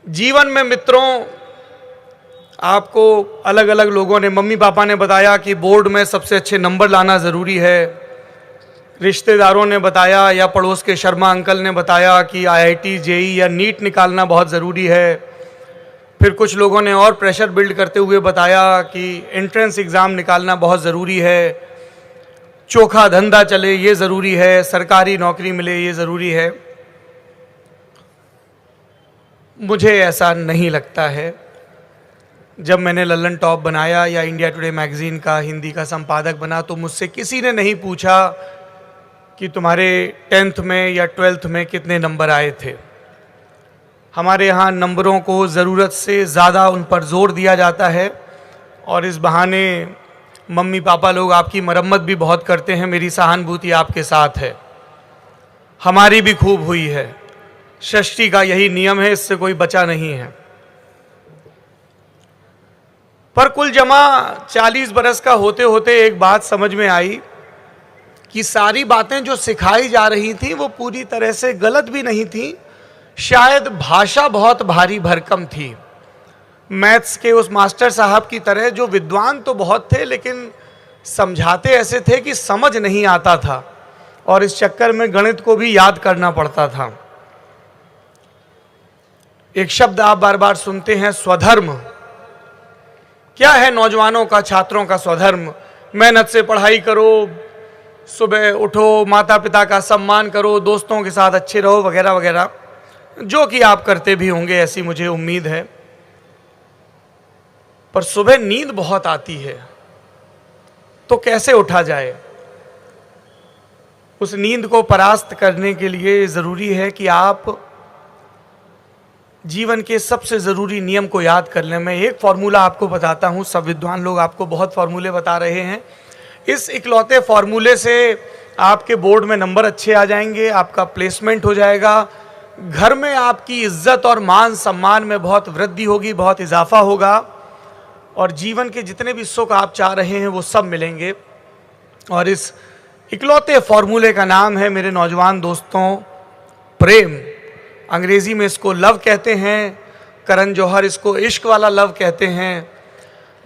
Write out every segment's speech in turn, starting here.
जीवन में मित्रों, आपको अलग अलग लोगों ने, मम्मी पापा ने बताया कि बोर्ड में सबसे अच्छे नंबर लाना ज़रूरी है। रिश्तेदारों ने बताया या पड़ोस के शर्मा अंकल ने बताया कि आईआईटी, जेई या नीट निकालना बहुत ज़रूरी है। फिर कुछ लोगों ने और प्रेशर बिल्ड करते हुए बताया कि एंट्रेंस एग्ज़ाम निकालना बहुत ज़रूरी है, चोखा धंधा चले ये ज़रूरी है, सरकारी नौकरी मिले ये ज़रूरी है। मुझे ऐसा नहीं लगता है। जब मैंने लल्लन टॉप बनाया या इंडिया टुडे मैगज़ीन का हिंदी का संपादक बना तो मुझसे किसी ने नहीं पूछा कि तुम्हारे 10th में या 12th में कितने नंबर आए थे। हमारे यहाँ नंबरों को ज़रूरत से ज़्यादा उन पर जोर दिया जाता है और इस बहाने मम्मी पापा लोग आपकी मरम्मत भी बहुत करते हैं। मेरी सहानुभूति आपके साथ है, हमारी भी खूब हुई है। सृष्टि का यही नियम है, इससे कोई बचा नहीं है। पर कुल जमा 40 बरस का होते होते एक बात समझ में आई कि सारी बातें जो सिखाई जा रही थी वो पूरी तरह से गलत भी नहीं थी। शायद भाषा बहुत भारी भरकम थी। मैथ्स के उस मास्टर साहब की तरह जो विद्वान तो बहुत थे लेकिन समझाते ऐसे थे कि समझ नहीं आता था, और इस चक्कर में गणित को भी याद करना पड़ता था। एक शब्द आप बार बार सुनते हैं, स्वधर्म। क्या है नौजवानों का, छात्रों का स्वधर्म? मेहनत से पढ़ाई करो, सुबह उठो, माता पिता का सम्मान करो, दोस्तों के साथ अच्छे रहो, वगैरह वगैरह, जो कि आप करते भी होंगे ऐसी मुझे उम्मीद है। पर सुबह नींद बहुत आती है तो कैसे उठा जाए? उस नींद को परास्त करने के लिए ज़रूरी है कि आप जीवन के सबसे ज़रूरी नियम को याद कर लें। मैं एक फार्मूला आपको बताता हूँ, सब विद्वान लोग आपको बहुत फार्मूले बता रहे हैं। इस इकलौते फार्मूले से आपके बोर्ड में नंबर अच्छे आ जाएंगे, आपका प्लेसमेंट हो जाएगा, घर में आपकी इज्जत और मान सम्मान में बहुत वृद्धि होगी, बहुत इजाफा होगा, और जीवन के जितने भी सुख आप चाह रहे हैं वो सब मिलेंगे। और इस इकलौते फार्मूले का नाम है मेरे नौजवान दोस्तों, प्रेम। अंग्रेजी में इसको लव कहते हैं, करण जौहर इसको इश्क वाला लव कहते हैं।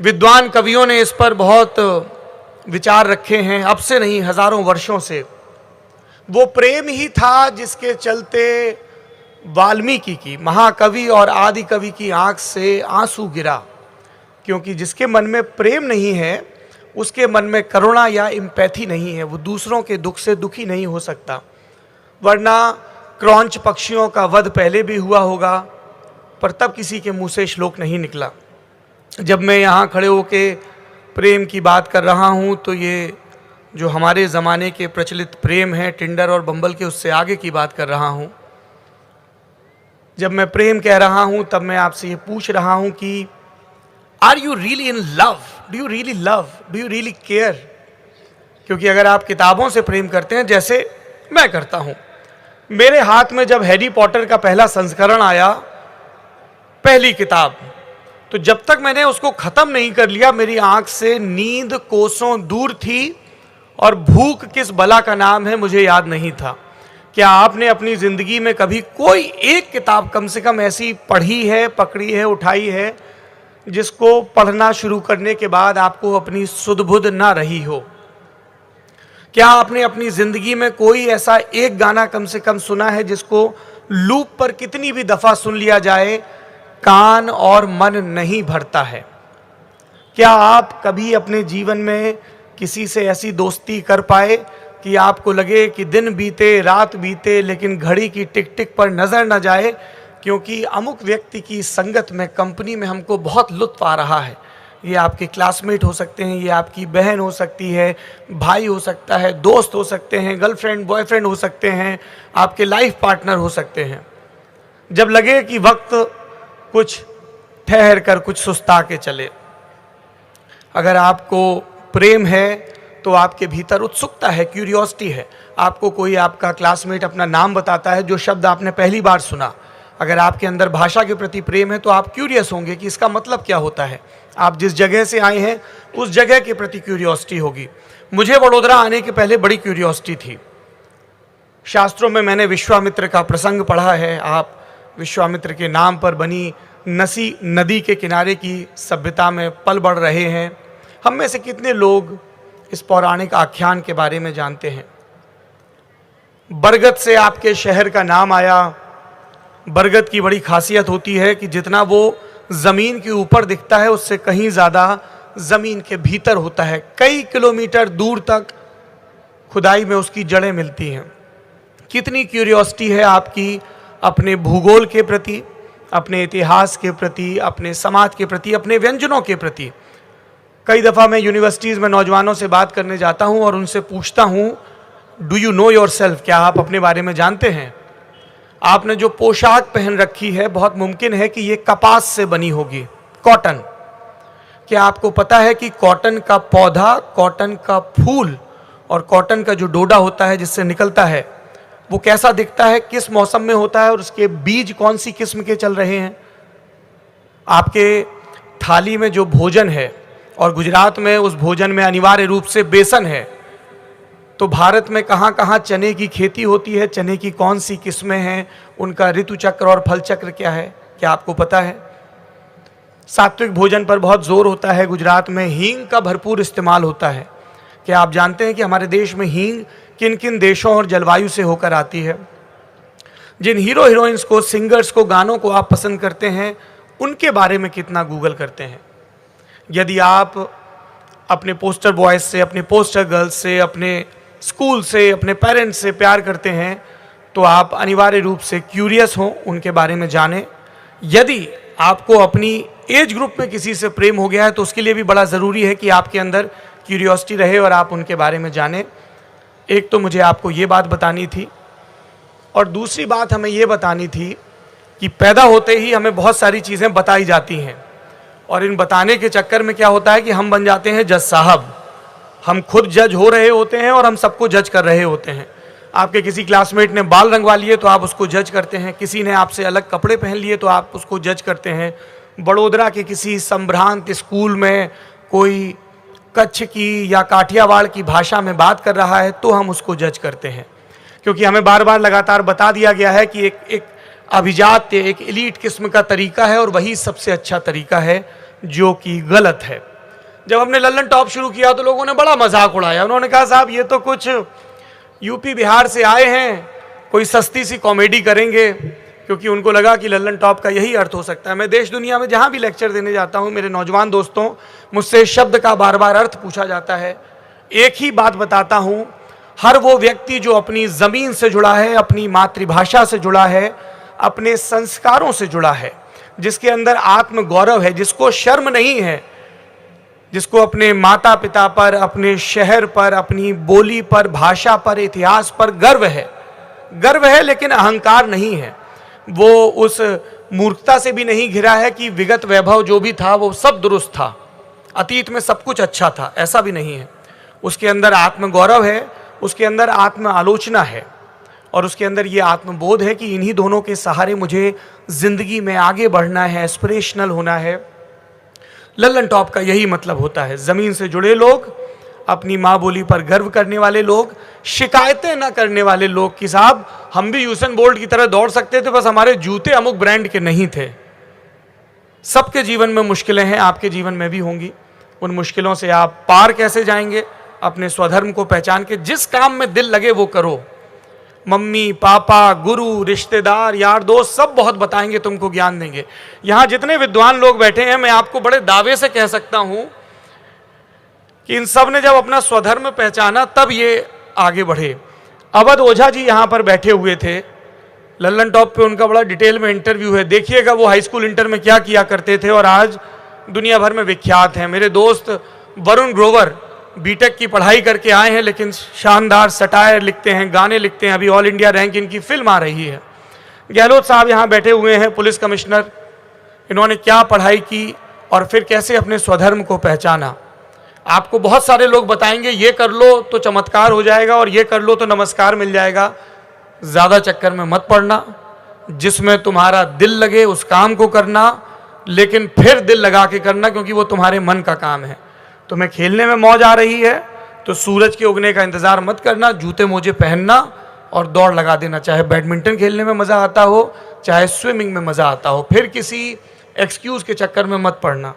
विद्वान कवियों ने इस पर बहुत विचार रखे हैं, अब से नहीं हजारों वर्षों से। वो प्रेम ही था जिसके चलते वाल्मीकि की, महाकवि और आदि कवि की आंख से आंसू गिरा, क्योंकि जिसके मन में प्रेम नहीं है उसके मन में करुणा या एम्पैथी नहीं है, वो दूसरों के दुख से दुखी नहीं हो सकता। वरना क्रौंच पक्षियों का वध पहले भी हुआ होगा, पर तब किसी के मुंह से श्लोक नहीं निकला। जब मैं यहाँ खड़े होके प्रेम की बात कर रहा हूँ तो ये जो हमारे ज़माने के प्रचलित प्रेम है टिंडर और बम्बल के, उससे आगे की बात कर रहा हूँ। जब मैं प्रेम कह रहा हूँ तब मैं आपसे ये पूछ रहा हूँ कि are you really in love? Do you really love? Do you really care? क्योंकि अगर आप किताबों से प्रेम करते हैं जैसे मैं करता हूँ, मेरे हाथ में जब हैरी पॉटर का पहला संस्करण आया, पहली किताब, तो जब तक मैंने उसको ख़त्म नहीं कर लिया मेरी आंख से नींद कोसों दूर थी, और भूख किस बला का नाम है मुझे याद नहीं था। क्या आपने अपनी ज़िंदगी में कभी कोई एक किताब कम से कम ऐसी पढ़ी है, पकड़ी है, उठाई है, जिसको पढ़ना शुरू करने के बाद आपको अपनी सुध-बुध ना रही हो? क्या आपने अपनी ज़िंदगी में कोई ऐसा एक गाना कम से कम सुना है जिसको लूप पर कितनी भी दफ़ा सुन लिया जाए कान और मन नहीं भरता है? क्या आप कभी अपने जीवन में किसी से ऐसी दोस्ती कर पाए कि आपको लगे कि दिन बीते, रात बीते, लेकिन घड़ी की टिक टिक पर नज़र न जाए, क्योंकि अमुक व्यक्ति की संगत में, कंपनी में हमको बहुत लुत्फ आ रहा है? ये आपके क्लासमेट हो सकते हैं, ये आपकी बहन हो सकती है, भाई हो सकता है, दोस्त हो सकते हैं, गर्लफ्रेंड बॉयफ्रेंड हो सकते हैं, आपके लाइफ पार्टनर हो सकते हैं। जब लगे कि वक्त कुछ ठहर कर, कुछ सुस्ता के चले, अगर आपको प्रेम है तो आपके भीतर उत्सुकता है, क्यूरियोसिटी है। आपको कोई आपका क्लासमेट अपना नाम बताता है जो शब्द आपने पहली बार सुना, अगर आपके अंदर भाषा के प्रति प्रेम है तो आप क्यूरियस होंगे कि इसका मतलब क्या होता है। आप जिस जगह से आए हैं उस जगह के प्रति क्यूरियोसिटी होगी। मुझे वडोदरा आने के पहले बड़ी क्यूरियोसिटी थी। शास्त्रों में मैंने विश्वामित्र का प्रसंग पढ़ा है, आप विश्वामित्र के नाम पर बनी नसी नदी के किनारे की सभ्यता में पल बढ़ रहे हैं। हम में से कितने लोग इस पौराणिक आख्यान के बारे में जानते हैं? बरगद से आपके शहर का नाम आया। बरगद की बड़ी खासियत होती है कि जितना वो ज़मीन के ऊपर दिखता है उससे कहीं ज़्यादा ज़मीन के भीतर होता है। कई किलोमीटर दूर तक खुदाई में उसकी जड़ें मिलती हैं। कितनी क्यूरियोसिटी है आपकी अपने भूगोल के प्रति, अपने इतिहास के प्रति, अपने समाज के प्रति, अपने व्यंजनों के प्रति। कई दफ़ा मैं यूनिवर्सिटीज़ में नौजवानों से बात करने जाता हूँ और उनसे पूछता हूँ, do you know your self? क्या आप अपने बारे में जानते हैं? आपने जो पोशाक पहन रखी है बहुत मुमकिन है कि ये कपास से बनी होगी, कॉटन। क्या आपको पता है कि कॉटन का पौधा, कॉटन का फूल और कॉटन का जो डोडा होता है जिससे निकलता है वो कैसा दिखता है, किस मौसम में होता है और उसके बीज कौन सी किस्म के चल रहे हैं? आपके थाली में जो भोजन है, और गुजरात में उस भोजन में अनिवार्य रूप से बेसन है, तो भारत में कहाँ कहाँ चने की खेती होती है, चने की कौन सी किस्में हैं, उनका ऋतु चक्र और फल चक्र क्या है, क्या आपको पता है? सात्विक भोजन पर बहुत जोर होता है। गुजरात में हींग का भरपूर इस्तेमाल होता है। क्या आप जानते हैं कि हमारे देश में हींग किन किन देशों और जलवायु से होकर आती है? जिन हीरो हीरोइंस को, सिंगर्स को, गानों को आप पसंद करते हैं, उनके बारे में कितना गूगल करते हैं? यदि आप अपने पोस्टर बॉयज से, अपने पोस्टर गर्ल्स से, अपने स्कूल से, अपने पेरेंट्स से प्यार करते हैं तो आप अनिवार्य रूप से क्यूरियस हों, उनके बारे में जानें। यदि आपको अपनी एज ग्रुप में किसी से प्रेम हो गया है तो उसके लिए भी बड़ा ज़रूरी है कि आपके अंदर क्यूरियोसिटी रहे और आप उनके बारे में जानें। एक तो मुझे आपको ये बात बतानी थी, और दूसरी बात हमें ये बतानी थी कि पैदा होते ही हमें बहुत सारी चीज़ें बताई जाती हैं, और इन बताने के चक्कर में क्या होता है कि हम बन जाते हैं जज साहब। हम खुद जज हो रहे होते हैं और हम सबको जज कर रहे होते हैं। आपके किसी क्लासमेट ने बाल रंगवा लिए तो आप उसको जज करते हैं, किसी ने आपसे अलग कपड़े पहन लिए तो आप उसको जज करते हैं। बड़ोदरा के किसी संभ्रांत स्कूल में कोई कच्छ की या काठियावाड़ की भाषा में बात कर रहा है तो हम उसको जज करते हैं, क्योंकि हमें बार बार लगातार बता दिया गया है कि एक अभिजात्य, एक एलीट किस्म का तरीका है और वही सबसे अच्छा तरीका है, जो कि गलत है। जब हमने लल्लन टॉप शुरू किया तो लोगों ने बड़ा मजाक उड़ाया। उन्होंने कहा, साहब ये तो कुछ यूपी बिहार से आए हैं, कोई सस्ती सी कॉमेडी करेंगे, क्योंकि उनको लगा कि लल्लन टॉप का यही अर्थ हो सकता है। मैं देश दुनिया में जहाँ भी लेक्चर देने जाता हूँ, मेरे नौजवान दोस्तों, मुझसे शब्द का बार बार अर्थ पूछा जाता है। एक ही बात बताता हूँ, हर वो व्यक्ति जो अपनी ज़मीन से जुड़ा है, अपनी मातृभाषा से जुड़ा है, अपने संस्कारों से जुड़ा है, जिसके अंदर आत्मगौरव है, जिसको शर्म नहीं है, जिसको अपने माता पिता पर, अपने शहर पर, अपनी बोली पर, भाषा पर, इतिहास पर गर्व है लेकिन अहंकार नहीं है। वो उस मूर्खता से भी नहीं घिरा है कि विगत वैभव जो भी था वो सब दुरुस्त था, अतीत में सब कुछ अच्छा था, ऐसा भी नहीं है। उसके अंदर आत्मगौरव है, उसके अंदर आत्म आलोचना है, और उसके अंदर ये आत्मबोध है कि इन्हीं दोनों के सहारे मुझे जिंदगी में आगे बढ़ना है, एस्पिरेशनल होना है। लल्लन टॉप का यही मतलब होता है। ज़मीन से जुड़े लोग, अपनी माँ बोली पर गर्व करने वाले लोग, शिकायतें न करने वाले लोग कि साहब हम भी यूसेन बोल्ट की तरह दौड़ सकते थे, बस हमारे जूते अमुक ब्रांड के नहीं थे। सबके जीवन में मुश्किलें हैं, आपके जीवन में भी होंगी। उन मुश्किलों से आप पार कैसे जाएंगे? अपने स्वधर्म को पहचान के जिस काम में दिल लगे वो करो। मम्मी पापा, गुरु, रिश्तेदार, यार दोस्त सब बहुत बताएंगे, तुमको ज्ञान देंगे। यहाँ जितने विद्वान लोग बैठे हैं, मैं आपको बड़े दावे से कह सकता हूँ कि इन सब ने जब अपना स्वधर्म पहचाना तब ये आगे बढ़े। अवध ओझा जी यहाँ पर बैठे हुए थे, लल्लन टॉप पे उनका बड़ा डिटेल में इंटरव्यू है, देखिएगा वो हाई स्कूल इंटर में क्या किया करते थे और आज दुनिया भर में विख्यात हैं। मेरे दोस्त वरुण ग्रोवर बीटेक की पढ़ाई करके आए हैं, लेकिन शानदार सटायर लिखते हैं, गाने लिखते हैं। अभी ऑल इंडिया रैंक इनकी फिल्म आ रही है। गहलोत साहब यहाँ बैठे हुए हैं, पुलिस कमिश्नर। इन्होंने क्या पढ़ाई की और फिर कैसे अपने स्वधर्म को पहचाना। आपको बहुत सारे लोग बताएंगे ये कर लो तो चमत्कार हो जाएगा और ये कर लो तो नमस्कार मिल जाएगा। ज़्यादा चक्कर में मत पड़ना, जिसमें तुम्हारा दिल लगे उस काम को करना, लेकिन फिर दिल लगा के करना, क्योंकि वो तुम्हारे मन का काम है। तुम्हें खेलने में मौज आ रही है तो सूरज के उगने का इंतज़ार मत करना, जूते मोजे पहनना और दौड़ लगा देना, चाहे बैडमिंटन खेलने में मज़ा आता हो, चाहे स्विमिंग में मज़ा आता हो। फिर किसी एक्सक्यूज़ के चक्कर में मत पढ़ना।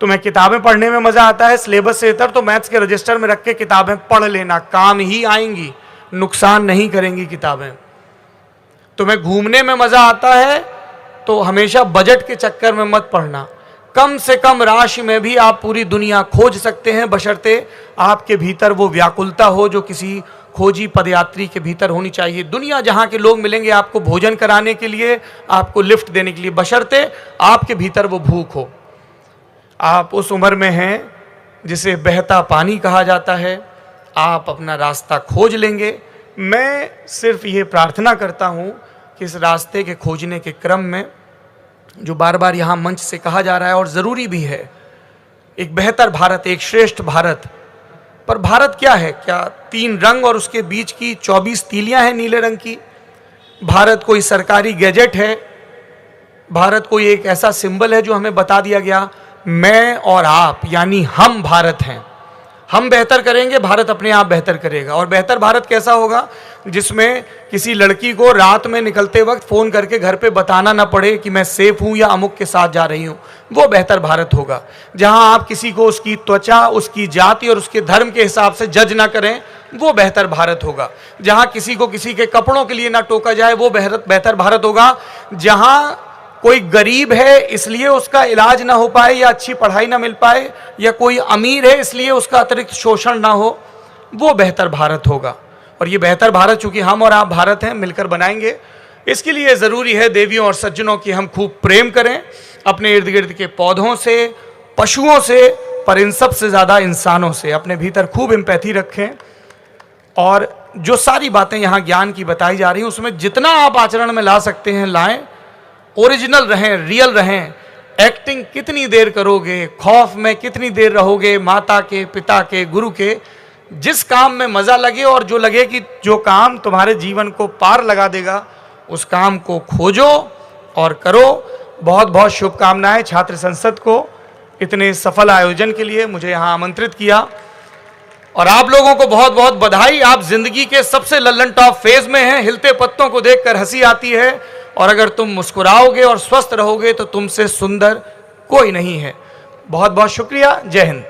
तुम्हें किताबें पढ़ने में मज़ा आता है, सिलेबस से इतर तो मैथ्स के रजिस्टर में रख के किताबें पढ़ लेना, काम ही आएंगी, नुकसान नहीं करेंगी किताबें। तुम्हें घूमने में मज़ा आता है तो हमेशा बजट के चक्कर में मत पढ़ना। कम से कम राशि में भी आप पूरी दुनिया खोज सकते हैं, बशर्ते आपके भीतर वो व्याकुलता हो जो किसी खोजी पदयात्री के भीतर होनी चाहिए। दुनिया जहाँ के लोग मिलेंगे आपको भोजन कराने के लिए, आपको लिफ्ट देने के लिए, बशर्ते आपके भीतर वो भूख हो। आप उस उम्र में हैं जिसे बहता पानी कहा जाता है, आप अपना रास्ता खोज लेंगे। मैं सिर्फ ये प्रार्थना करता हूँ कि इस रास्ते के खोजने के क्रम में जो बार बार यहाँ मंच से कहा जा रहा है और ज़रूरी भी है, एक बेहतर भारत, एक श्रेष्ठ भारत। पर भारत क्या है? क्या 3 रंग और उसके बीच की 24 तीलियां हैं नीले रंग की? भारत कोई सरकारी गैजेट है? भारत कोई एक ऐसा सिंबल है जो हमें बता दिया गया मैं और आप यानी हम भारत हैं, हम बेहतर करेंगे, भारत अपने आप बेहतर करेगा। और बेहतर भारत कैसा होगा? जिसमें किसी लड़की को रात में निकलते वक्त फ़ोन करके घर पे बताना ना पड़े कि मैं सेफ हूँ या अमुक के साथ जा रही हूँ। वो बेहतर भारत होगा। जहाँ आप किसी को उसकी त्वचा, उसकी जाति और उसके धर्म के हिसाब से जज ना करें, वो बेहतर भारत होगा। जहाँ किसी को किसी के कपड़ों के लिए ना टोका जाए, वो बेहतर भारत होगा। जहाँ कोई गरीब है इसलिए उसका इलाज ना हो पाए या अच्छी पढ़ाई ना मिल पाए, या कोई अमीर है इसलिए उसका अतिरिक्त शोषण ना हो, वो बेहतर भारत होगा। और ये बेहतर भारत चूंकि हम और आप भारत हैं, मिलकर बनाएंगे। इसके लिए ज़रूरी है देवियों और सज्जनों की हम खूब प्रेम करें अपने इर्द गिर्द के पौधों से, पशुओं से, पर इन सब से ज़्यादा इंसानों से। अपने भीतर खूब एम्पैथी रखें और जो सारी बातें यहाँ ज्ञान की बताई जा रही हैं उसमें जितना आप आचरण में ला सकते हैं लाएं। ओरिजिनल रहें, रियल रहें। एक्टिंग कितनी देर करोगे, खौफ में कितनी देर रहोगे, माता के, पिता के, गुरु के, जिस काम में मज़ा लगे और जो लगे कि जो काम तुम्हारे जीवन को पार लगा देगा, उस काम को खोजो और करो। बहुत बहुत शुभकामनाएं छात्र संसद को इतने सफल आयोजन के लिए मुझे यहाँ आमंत्रित किया। और आप लोगों को बहुत बहुत बधाई। आप जिंदगी के सबसे लल्लन टॉप फेज में हैं। हिलते पत्तों को देखकर हंसी आती है, और अगर तुम मुस्कुराओगे और स्वस्थ रहोगे तो तुमसे सुंदर कोई नहीं है। बहुत बहुत शुक्रिया। जय हिंद।